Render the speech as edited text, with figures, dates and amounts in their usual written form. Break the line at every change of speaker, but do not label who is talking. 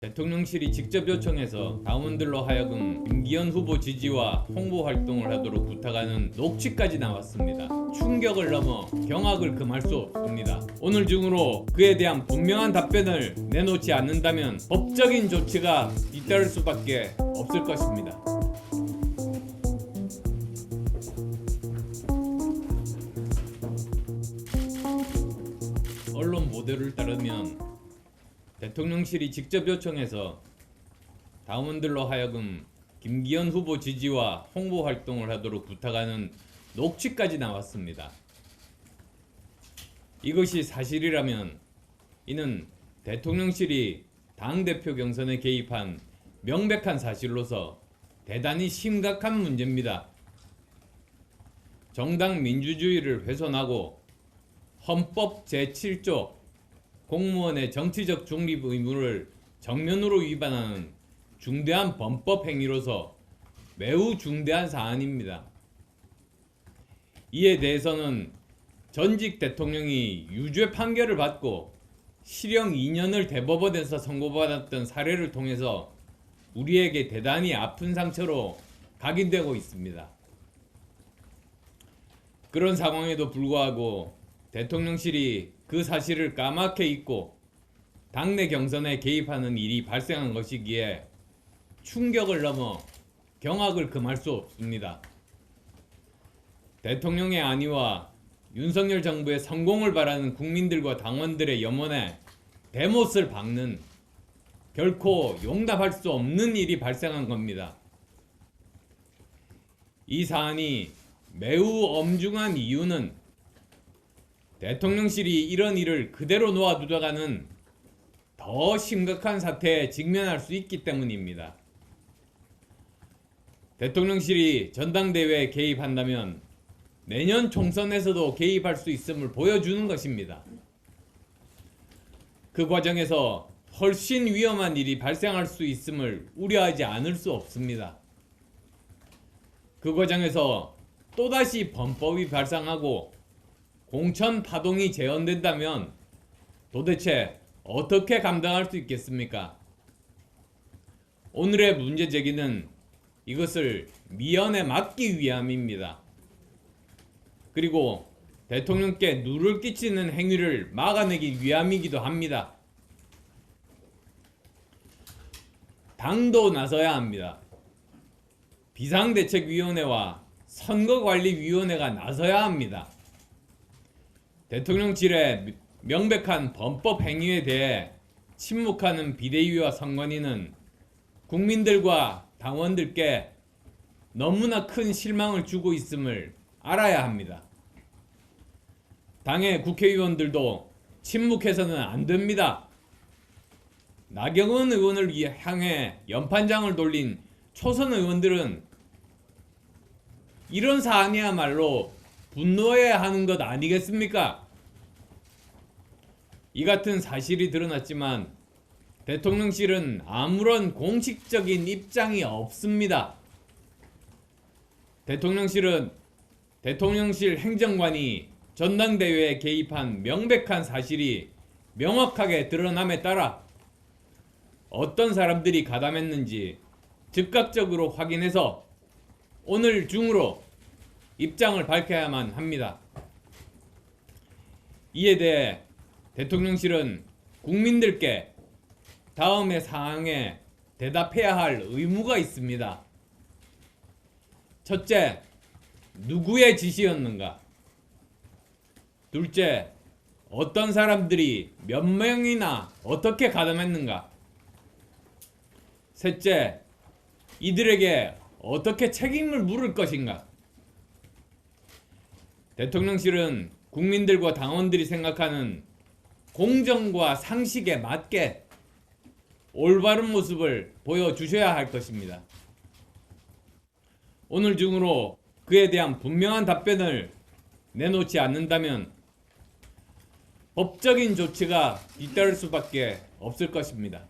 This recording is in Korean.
대통령실이 직접 요청해서 당원들로 하여금 김기현 후보 지지와 홍보 활동을 하도록 부탁하는 녹취까지 나왔습니다. 충격을 넘어 경악을 금할 수 없습니다. 오늘 중으로 그에 대한 분명한 답변을 내놓지 않는다면 법적인 조치가 잇따를 수밖에 없을 것입니다. 언론 보도를 따르면 대통령실이 직접 요청해서 당원들로 하여금 김기현 후보 지지와 홍보 활동을 하도록 부탁하는 녹취까지 나왔습니다. 이것이 사실이라면 이는 대통령실이 당대표 경선에 개입한 명백한 사실로서 대단히 심각한 문제입니다. 정당 민주주의를 훼손하고 헌법 제7조 공무원의 정치적 중립 의무를 정면으로 위반하는 중대한 범법 행위로서 매우 중대한 사안입니다. 이에 대해서는 전직 대통령이 유죄 판결을 받고 실형 2년을 대법원에서 선고받았던 사례를 통해서 우리에게 대단히 아픈 상처로 각인되고 있습니다. 그런 상황에도 불구하고 대통령실이 그 사실을 까맣게 잊고 당내 경선에 개입하는 일이 발생한 것이기에 충격을 넘어 경악을 금할 수 없습니다. 대통령의 안위와 윤석열 정부의 성공을 바라는 국민들과 당원들의 염원에 대못을 박는 결코 용납할 수 없는 일이 발생한 겁니다. 이 사안이 매우 엄중한 이유는 대통령실이 이런 일을 그대로 놓아두다가는 더 심각한 사태에 직면할 수 있기 때문입니다. 대통령실이 전당대회에 개입한다면 내년 총선에서도 개입할 수 있음을 보여주는 것입니다. 그 과정에서 훨씬 위험한 일이 발생할 수 있음을 우려하지 않을 수 없습니다. 그 과정에서 또다시 범법이 발생하고 공천 파동이 재현된다면 도대체 어떻게 감당할 수 있겠습니까? 오늘의 문제 제기는 이것을 미연에 막기 위함입니다. 그리고 대통령께 누를 끼치는 행위를 막아내기 위함이기도 합니다. 당도 나서야 합니다. 비상대책위원회와 선거관리위원회가 나서야 합니다. 대통령실의 명백한 범법 행위에 대해 침묵하는 비대위와 선관위는 국민들과 당원들께 너무나 큰 실망을 주고 있음을 알아야 합니다. 당의 국회의원들도 침묵해서는 안 됩니다. 나경원 의원을 향해 연판장을 돌린 초선 의원들은 이런 사안이야말로 분노해야 하는 것 아니겠습니까? 이 같은 사실이 드러났지만 대통령실은 아무런 공식적인 입장이 없습니다. 대통령실은 대통령실 행정관이 전당대회에 개입한 명백한 사실이 명확하게 드러남에 따라 어떤 사람들이 가담했는지 즉각적으로 확인해서 오늘 중으로 입장을 밝혀야만 합니다. 이에 대해 대통령실은 국민들께 다음의 사항에 대답해야 할 의무가 있습니다. 첫째, 누구의 지시였는가? 둘째, 어떤 사람들이 몇 명이나 어떻게 가담했는가? 셋째, 이들에게 어떻게 책임을 물을 것인가? 대통령실은 국민들과 당원들이 생각하는 공정과 상식에 맞게 올바른 모습을 보여주셔야 할 것입니다. 오늘 중으로 그에 대한 분명한 답변을 내놓지 않는다면 법적인 조치가 잇따를 수밖에 없을 것입니다.